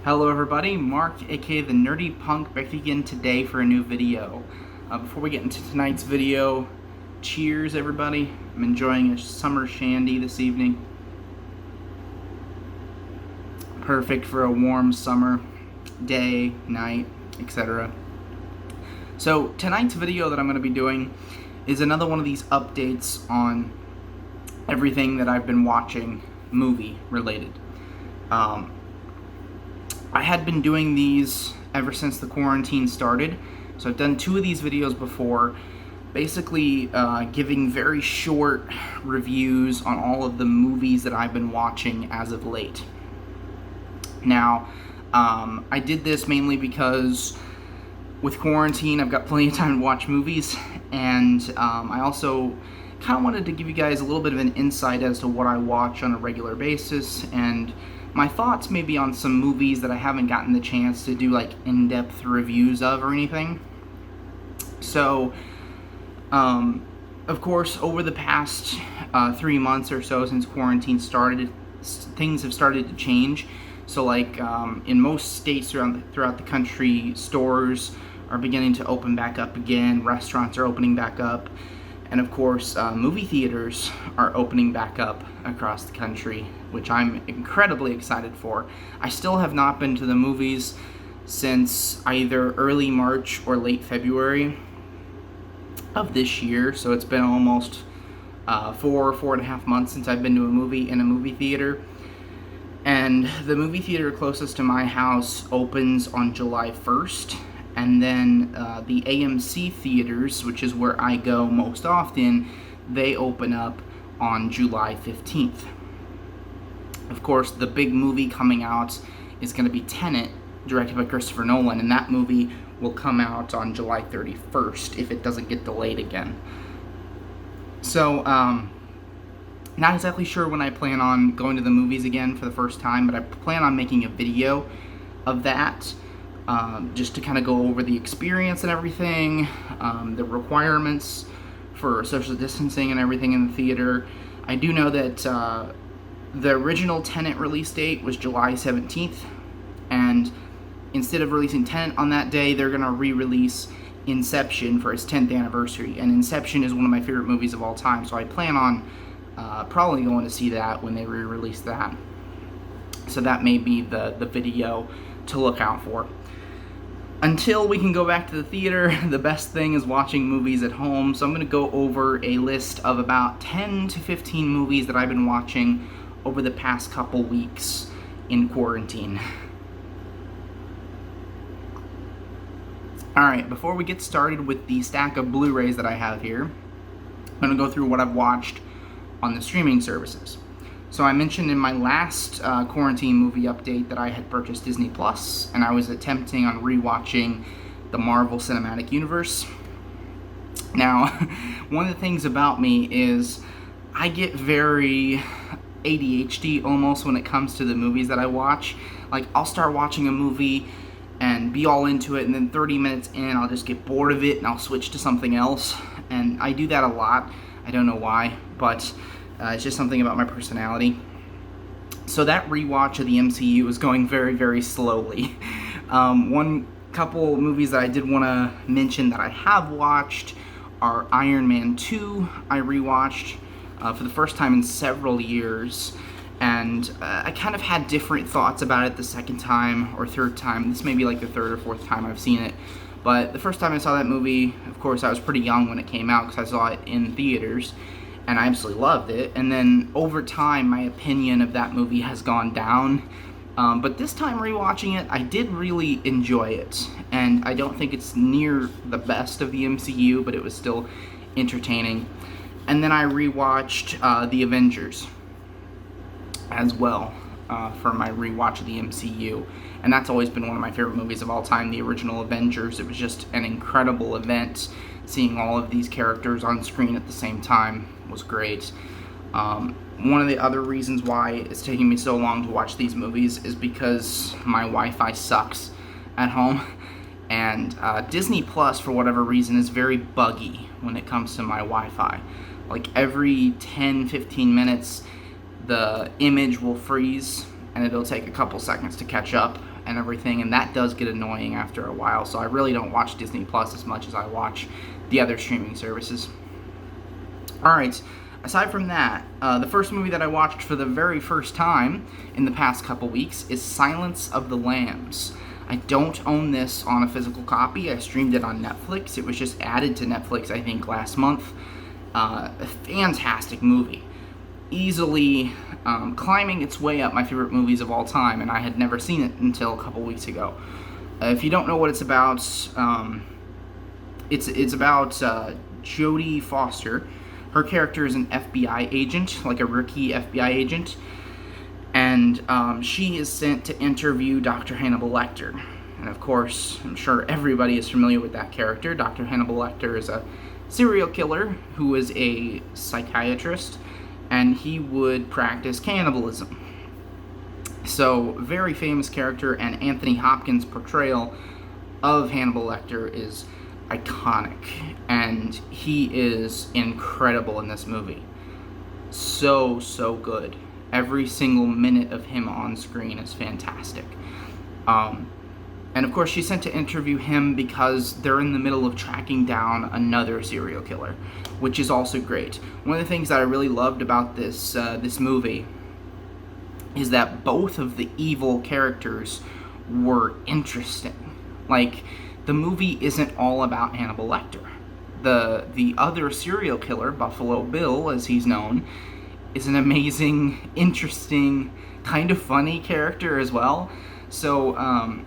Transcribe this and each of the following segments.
Hello everybody, Mark aka the Nerdy Punk back again today for a new video. Before we get into tonight's video, cheers everybody. I'm enjoying a summer shandy this evening. Perfect for a warm summer day, night, etc. So tonight's video that I'm going to be doing is another one of these updates on everything that I've been watching movie related. I had been doing these ever since the quarantine started, so I've done two of these videos before, basically giving very short reviews on all of the movies that I've been watching as of late. Now, I did this mainly because with quarantine I've got plenty of time to watch movies, and I also kind of wanted to give you guys a little bit of an insight as to what I watch on a regular basis, and my thoughts maybe on some movies that I haven't gotten the chance to do like in-depth reviews of or anything. So, of course, over the past 3 months or so since quarantine started, things have started to change. So like in most states throughout the country, stores are beginning to open back up again, restaurants are opening back up, and of course, movie theaters are opening back up across the country, which I'm incredibly excited for. I still have not been to the movies since either early March or late February of this year, so it's been almost 4.5 months since I've been to a movie in a movie theater. And the movie theater closest to my house opens on July 1st. And then the AMC theaters, which is where I go most often, they open up on July 15th. Of course, the big movie coming out is going to be Tenet, directed by Christopher Nolan, and that movie will come out on July 31st if it doesn't get delayed again. So, not exactly sure when I plan on going to the movies again for the first time, but I plan on making a video of that. Just to kind of go over the experience and everything, the requirements for social distancing and everything in the theater. I do know that the original Tenet release date was July 17th, and instead of releasing Tenet on that day, they're going to re-release Inception for its 10th anniversary, and Inception is one of my favorite movies of all time, so I plan on probably going to see that when they re-release that. So that may be the video to look out for. Until we can go back to the theater, the best thing is watching movies at home. So I'm going to go over a list of about 10 to 15 movies that I've been watching over the past couple weeks in quarantine. Alright, before we get started with the stack of Blu-rays that I have here, I'm going to go through what I've watched on the streaming services. So I mentioned in my last quarantine movie update that I had purchased Disney Plus, and I was attempting on rewatching the Marvel Cinematic Universe. Now, one of the things about me is I get very ADHD almost when it comes to the movies that I watch. Like, I'll start watching a movie and be all into it, and then 30 minutes in, I'll just get bored of it and I'll switch to something else. And I do that a lot. I don't know why, but it's just something about my personality. So that rewatch of the MCU is going very, very slowly. One couple movies that I did want to mention that I have watched are Iron Man 2. I rewatched for the first time in several years, and I kind of had different thoughts about it the second time or third time. This may be like the third or fourth time I've seen it. But the first time I saw that movie, of course, I was pretty young when it came out because I saw it in theaters, and I absolutely loved it. And then over time, my opinion of that movie has gone down. But this time rewatching it, I did really enjoy it. And I don't think it's near the best of the MCU, but it was still entertaining. And then I rewatched The Avengers as well for my rewatch of the MCU. And that's always been one of my favorite movies of all time, the original Avengers. It was just an incredible event. Seeing all of these characters on screen at the same time was great. One of the other reasons why it's taking me so long to watch these movies is because my Wi-Fi sucks at home. And Disney Plus, for whatever reason, is very buggy when it comes to my Wi-Fi. Like every 10-15 minutes, the image will freeze and it'll take a couple seconds to catch up and everything, and that does get annoying after a while, so I really don't watch Disney Plus as much as I watch the other streaming services. Alright, aside from that, the first movie that I watched for the very first time in the past couple weeks is Silence of the Lambs. I don't own this on a physical copy. I streamed it on Netflix. It was just added to Netflix, I think, last month. A fantastic movie. Easily climbing its way up my favorite movies of all time, and I had never seen it until a couple weeks ago. If you don't know what it's about, it's about Jodie Foster. Her character is an FBI agent, like a rookie FBI agent, and she is sent to interview Dr. Hannibal Lecter. And of course, I'm sure everybody is familiar with that character. Dr. Hannibal Lecter is a serial killer who is a psychiatrist, and he would practice cannibalism. So, very famous character, and Anthony Hopkins' portrayal of Hannibal Lecter is iconic, and he is incredible in this movie. So good. Every single minute of him on screen is fantastic. And of course, she's sent to interview him because they're in the middle of tracking down another serial killer, which is also great. One of the things that I really loved about this movie is that both of the evil characters were interesting. Like, the movie isn't all about Hannibal Lecter. The other serial killer, Buffalo Bill, as he's known, is an amazing, interesting, kind of funny character as well. So,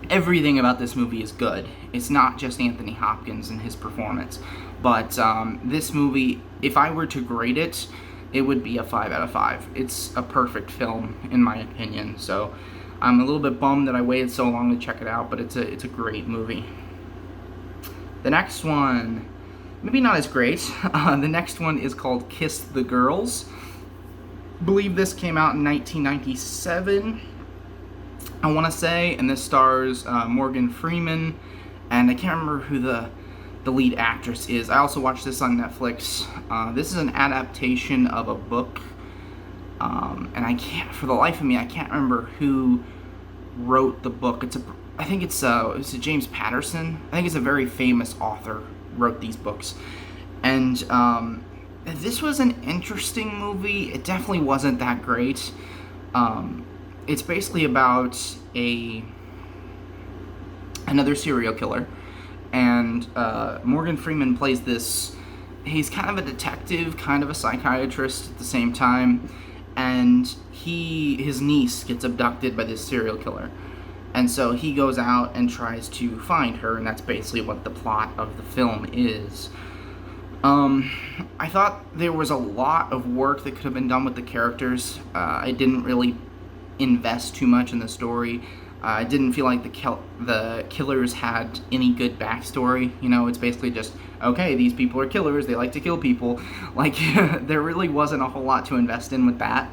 everything about this movie is good. It's not just Anthony Hopkins and his performance. But this movie, if I were to grade it, it would be a 5 out of 5. It's a perfect film, in my opinion. So I'm a little bit bummed that I waited so long to check it out, but it's a great movie. The next one, maybe not as great. The next one is called Kiss the Girls. I believe this came out in 1997. I want to say, and this stars Morgan Freeman, and I can't remember who the lead actress is. I also watched this on Netflix. This is an adaptation of a book, and I can't, for the life of me, I can't remember who wrote the book. I think it's James Patterson. I think it's a very famous author wrote these books, and this was an interesting movie. It definitely wasn't that great. It's basically about another serial killer, and Morgan Freeman plays this. He's kind of a detective, kind of a psychiatrist at the same time, and his niece gets abducted by this serial killer, and so he goes out and tries to find her, and that's basically what the plot of the film is. I thought there was a lot of work that could have been done with the characters. I didn't really invest too much in the story. I didn't feel like the killers had any good backstory. You know, it's basically just, okay, these people are killers, they like to kill people. Like, there really wasn't a whole lot to invest in with that.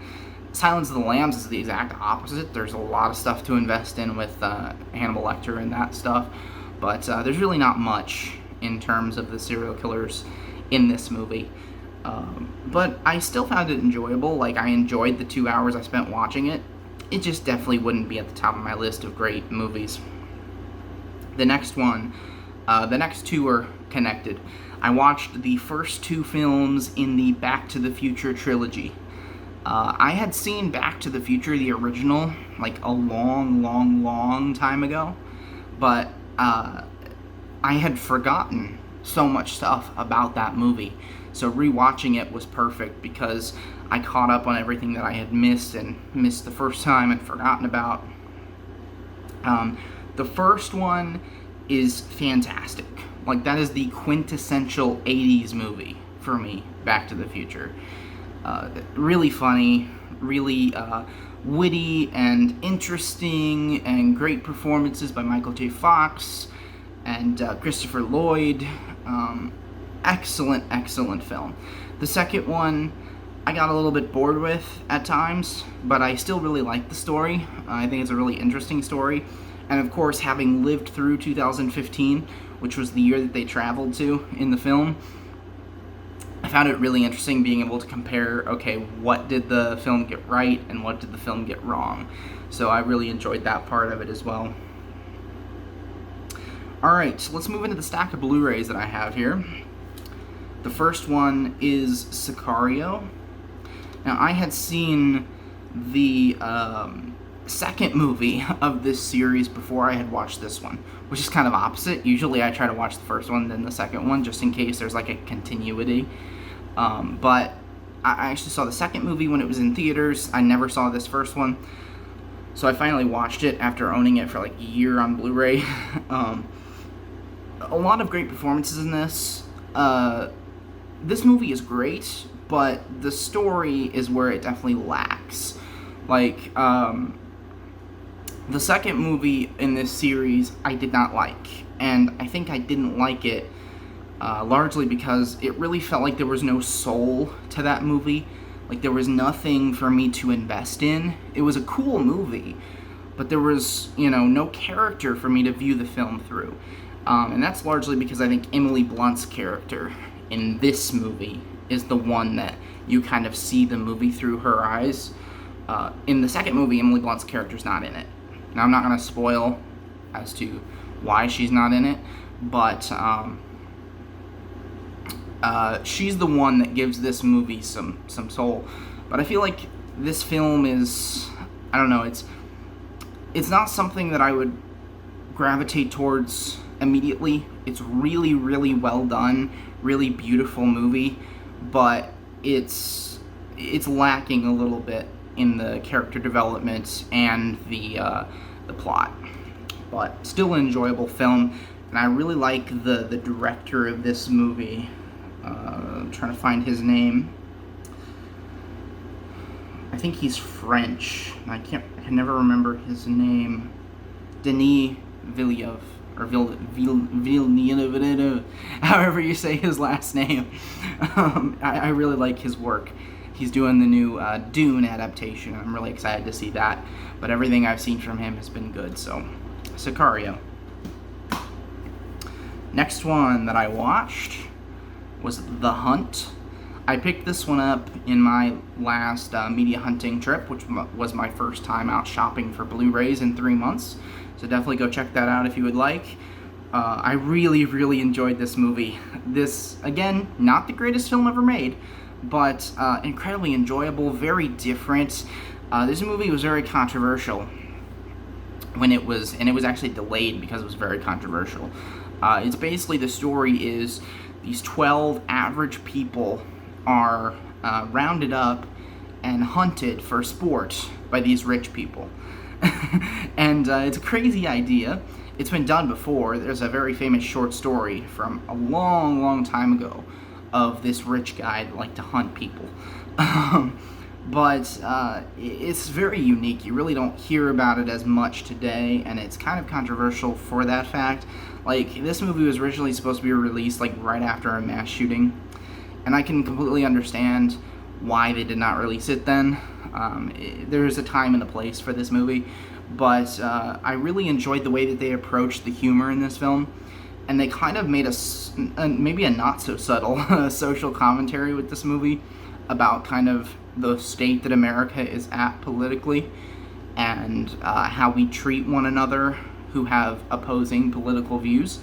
Silence of the Lambs is the exact opposite. There's a lot of stuff to invest in with Hannibal Lecter and that stuff, but there's really not much in terms of the serial killers in this movie. But I still found it enjoyable. Like, I enjoyed the 2 hours I spent watching it. It just definitely wouldn't be at the top of my list of great movies. The next two are connected. I watched the first two films in the Back to the Future trilogy. I had seen Back to the Future, the original, like a long time ago, but I had forgotten so much stuff about that movie. So rewatching it was perfect because I caught up on everything that I had missed the first time and forgotten about. The first one is fantastic. Like, that is the quintessential 80s movie for me, Back to the Future. Really funny, really witty and interesting, and great performances by Michael J. Fox and Christopher Lloyd. Excellent film. The second one I got a little bit bored with at times, but I still really like the story. I think it's a really interesting story. And of course, having lived through 2015, which was the year that they traveled to in the film, found it really interesting being able to compare, okay, what did the film get right and what did the film get wrong. So I really enjoyed that part of it as well. Alright, so let's move into the stack of Blu-rays that I have here. The first one is Sicario. Now, I had seen the second movie of this series before I had watched this one, which is kind of opposite. Usually I try to watch the first one, then the second one, just in case there's like a continuity. But I actually saw the second movie when it was in theaters. I never saw this first one. So I finally watched it after owning it for like a year on Blu-ray. A lot of great performances in this. This movie is great, but the story is where it definitely lacks. Like, the second movie in this series I did not like, and I think I didn't like it largely because it really felt like there was no soul to that movie. Like, there was nothing for me to invest in. It was a cool movie, but there was, no character for me to view the film through. And that's largely because I think Emily Blunt's character in this movie is the one that you kind of see the movie through her eyes. In the second movie, Emily Blunt's character's not in it. Now, I'm not going to spoil as to why she's not in it, but she's the one that gives this movie some soul. But I feel like this film is, I don't know, it's not something that I would gravitate towards immediately. It's really, really well done, really beautiful movie, but it's lacking a little bit in the character development and the plot. But still an enjoyable film, and I really like the director of this movie. I'm trying to find his name. I think he's French. I can never remember his name. Denis Villeneuve, or Villeneuve, however you say his last name. I really like his work. He's doing the new Dune adaptation. I'm really excited to see that. But everything I've seen from him has been good, so Sicario. Next one that I watched was The Hunt. I picked this one up in my last media hunting trip, which was my first time out shopping for Blu-rays in 3 months. So definitely go check that out if you would like. I really, really enjoyed this movie. This, again, not the greatest film ever made, but incredibly enjoyable, very different. This movie was very controversial when it was, and it was actually delayed because it was very controversial. It's basically, the story is these 12 average people are rounded up and hunted for sport by these rich people. And it's a crazy idea. It's been done before. There's a very famous short story from a long, long time ago of this rich guy that liked to hunt people. But it's very unique. You really don't hear about it as much today, and it's kind of controversial for that fact. Like, this movie was originally supposed to be released like right after a mass shooting, and I can completely understand why they did not release it then. There's a time and a place for this movie, but I really enjoyed the way that they approached the humor in this film, and they kind of made maybe a not so subtle social commentary with this movie about kind of the state that America is at politically, and how we treat one another who have opposing political views.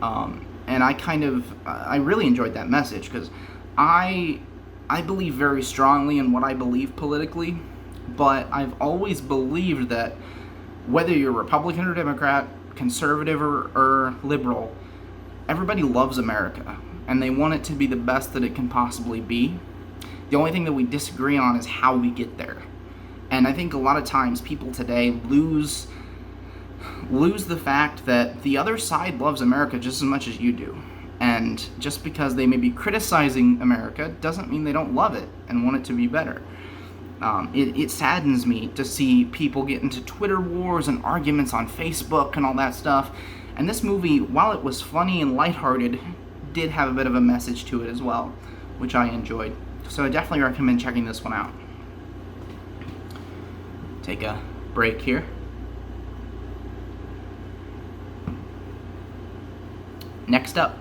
And I really enjoyed that message, because I believe very strongly in what I believe politically, but I've always believed that whether you're Republican or Democrat, conservative or liberal, everybody loves America, and they want it to be the best that it can possibly be. The only thing that we disagree on is how we get there. And I think a lot of times people today lose the fact that the other side loves America just as much as you do. And just because they may be criticizing America doesn't mean they don't love it and want it to be better. It saddens me to see people get into Twitter wars and arguments on Facebook and all that stuff. And this movie, while it was funny and lighthearted, did have a bit of a message to it as well, which I enjoyed. So I definitely recommend checking this one out. Take a break here. Next up,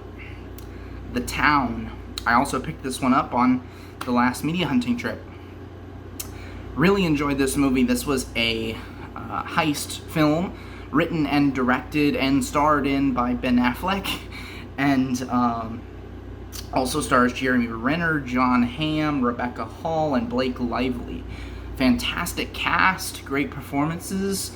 The Town. I also picked this one up on the last media hunting trip. Really enjoyed this movie. This was a heist film written and directed and starred in by Ben Affleck, and also stars Jeremy Renner, John Hamm, Rebecca Hall, and Blake Lively. Fantastic cast, great performances.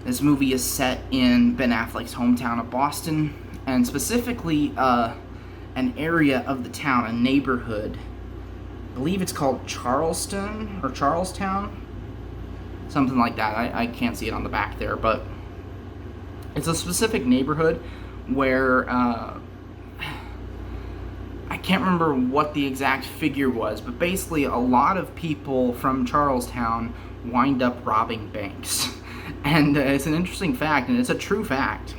This movie is set in Ben Affleck's hometown of Boston, and specifically an area of the town, a neighborhood. I believe it's called Charleston or Charlestown, something like that. I can't see it on the back there, but it's a specific neighborhood where I can't remember what the exact figure was, but basically a lot of people from Charlestown wind up robbing banks. And it's an interesting fact, and it's a true fact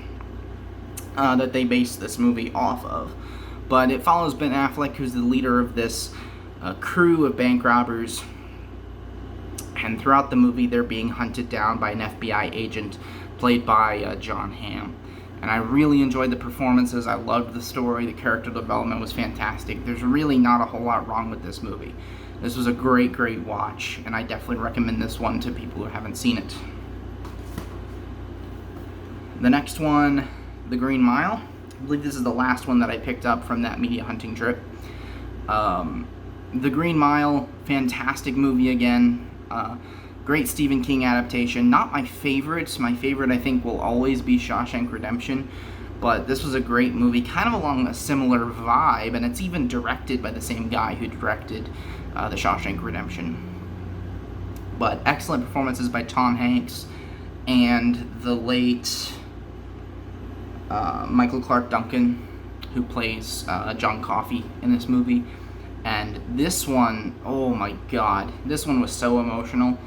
that they based this movie off of. But it follows Ben Affleck, who's the leader of this crew of bank robbers, and throughout the movie they're being hunted down by an FBI agent played by John Hamm. And I really enjoyed the performances. I loved the story. The character development was fantastic. There's really not a whole lot wrong with this movie. This was a great watch, and I definitely recommend this one to people who haven't seen it. The next one, The Green Mile. I believe this is the last one that I picked up from that media hunting trip. The Green Mile, fantastic movie again. Great Stephen King adaptation. Not my favorite. My favorite, I think, will always be Shawshank Redemption. But this was a great movie, kind of along a similar vibe, and it's even directed by the same guy who directed The Shawshank Redemption. But excellent performances by Tom Hanks and the late Michael Clark Duncan, who plays John Coffey in this movie. And this one, oh my god, this one was so emotional.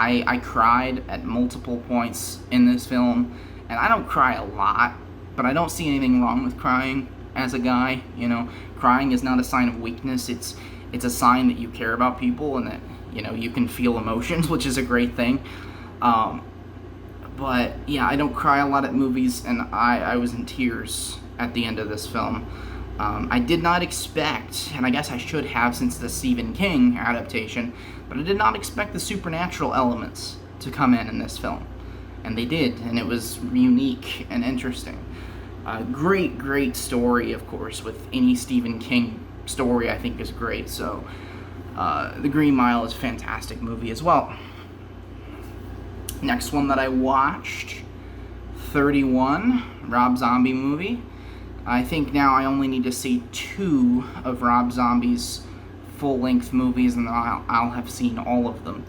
I cried at multiple points in this film, and I don't cry a lot, but I don't see anything wrong with crying as a guy. You know, crying is not a sign of weakness. It's a sign that you care about people and that, you know, you can feel emotions, which is a great thing. But yeah, I don't cry a lot at movies, and I was in tears at the end of this film. I did not expect, and I guess I should have since the Stephen King adaptation, but I did not expect the supernatural elements to come in this film. And they did, and it was unique and interesting. Great story, of course, with any Stephen King story I think is great. So The Green Mile is a fantastic movie as well. Next one that I watched, 31, Rob Zombie movie. I think now I only need to see 2 of Rob Zombie's full-length movies, and then I'll have seen all of them.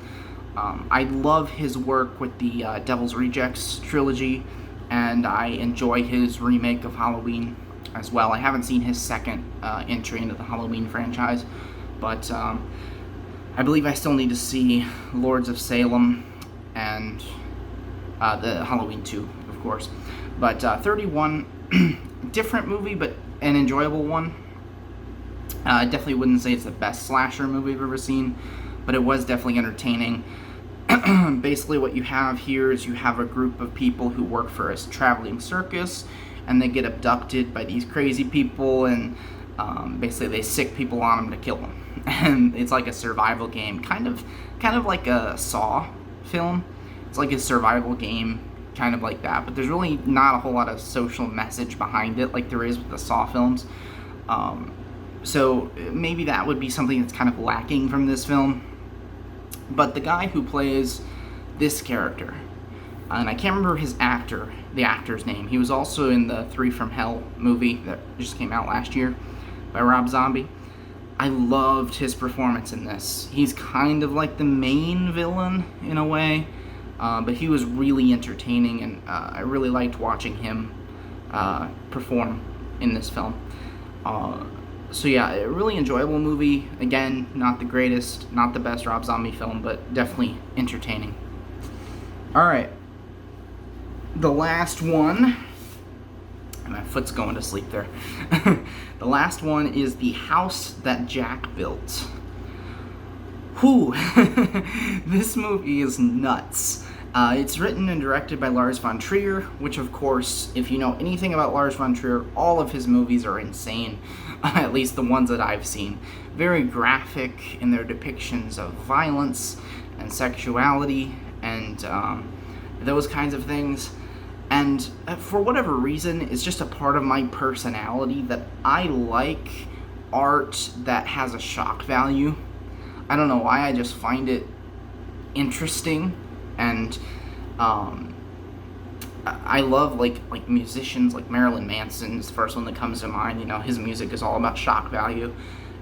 I love his work with the Devil's Rejects trilogy, and I enjoy his remake of Halloween as well. I haven't seen his second entry into the Halloween franchise, but I believe I still need to see Lords of Salem and the Halloween 2, of course. But 31, different movie, but an enjoyable one. I definitely wouldn't say it's the best slasher movie I've ever seen, but it was definitely entertaining. Basically what you have here is you have a group of people who work for a traveling circus, and they get abducted by these crazy people, and basically they sick people on them to kill them. And it's like a survival game, kind of like a Saw film. It's like a survival game, kind of like that, but there's really not a whole lot of social message behind it like there is with the Saw films. So maybe that would be something that's kind of lacking from this film. But the guy who plays this character, and I can't remember the actor's name. He was also in the 3 from Hell movie that just came out last year by Rob Zombie. I loved his performance in this. He's kind of like the main villain in a way, but he was really entertaining, and I really liked watching him perform in this film. So yeah, a really enjoyable movie. Again, not the greatest, not the best Rob Zombie film, but definitely entertaining. Alright, the last one, and my foot's going to sleep there. The last one is The House That Jack Built. Whew, this movie is nuts. It's written and directed by Lars von Trier, which, of course, if you know anything about Lars von Trier, all of his movies are insane, at least the ones that I've seen. Very graphic in their depictions of violence and sexuality and those kinds of things. And for whatever reason, it's just a part of my personality that I like art that has a shock value. I don't know why, I just find it interesting. And I love like musicians like Marilyn Manson's the first one that comes to mind. You know, his music is all about shock value,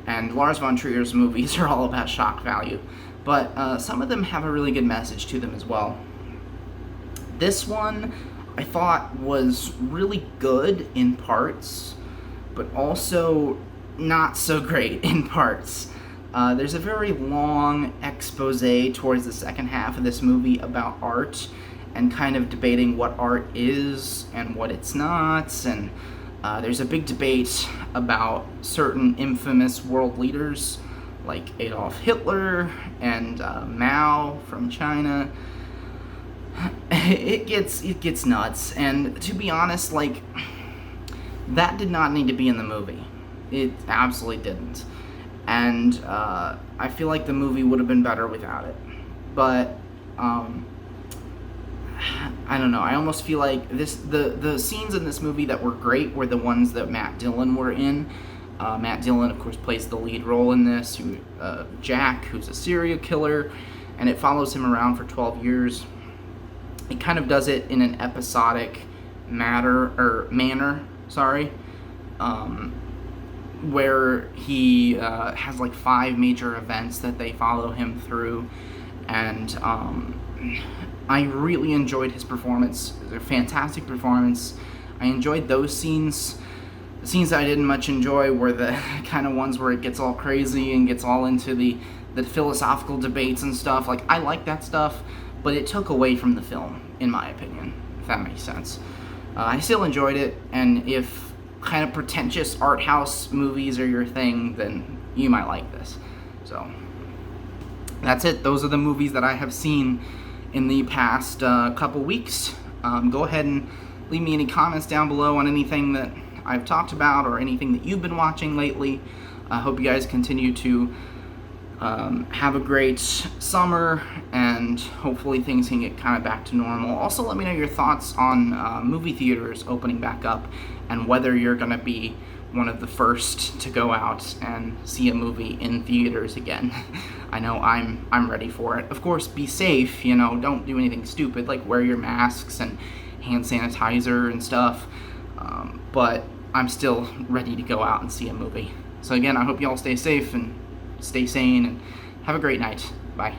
and Lars von Trier's movies are all about shock value. But some of them have a really good message to them as well. This one I thought was really good in parts, but also not so great in parts. There's a very long expose towards the second half of this movie about art and kind of debating what art is and what it's not. And there's a big debate about certain infamous world leaders like Adolf Hitler and Mao from China. It gets nuts. And to be honest, like, that did not need to be in the movie. It absolutely didn't. And I feel like the movie would have been better without it. But I don't know. I almost feel like the scenes in this movie that were great were the ones that Matt Dillon were in. Matt Dillon, of course, plays the lead role in this. Jack, who's a serial killer, and it follows him around for 12 years. It kind of does it in an episodic manner. Sorry. Where he has like 5 major events that they follow him through, and I really enjoyed his performance. It was a fantastic performance. I enjoyed those scenes. The scenes that I didn't much enjoy were the kind of ones where it gets all crazy and gets all into the philosophical debates and stuff. Like, I like that stuff, but it took away from the film, in my opinion, if that makes sense. I still enjoyed it, and if kind of pretentious art house movies are your thing, then you might like this. So that's it. Those are the movies that I have seen in the past couple weeks. Go ahead and leave me any comments down below on anything that I've talked about or anything that you've been watching lately. I hope you guys continue to have a great summer, and hopefully things can get kind of back to normal. Also, let me know your thoughts on movie theaters opening back up and whether you're going to be one of the first to go out and see a movie in theaters again. I know I'm ready for it. Of course, be safe, you know, don't do anything stupid like wear your masks and hand sanitizer and stuff. But I'm still ready to go out and see a movie. So again, I hope you all stay safe and stay sane, and have a great night. Bye.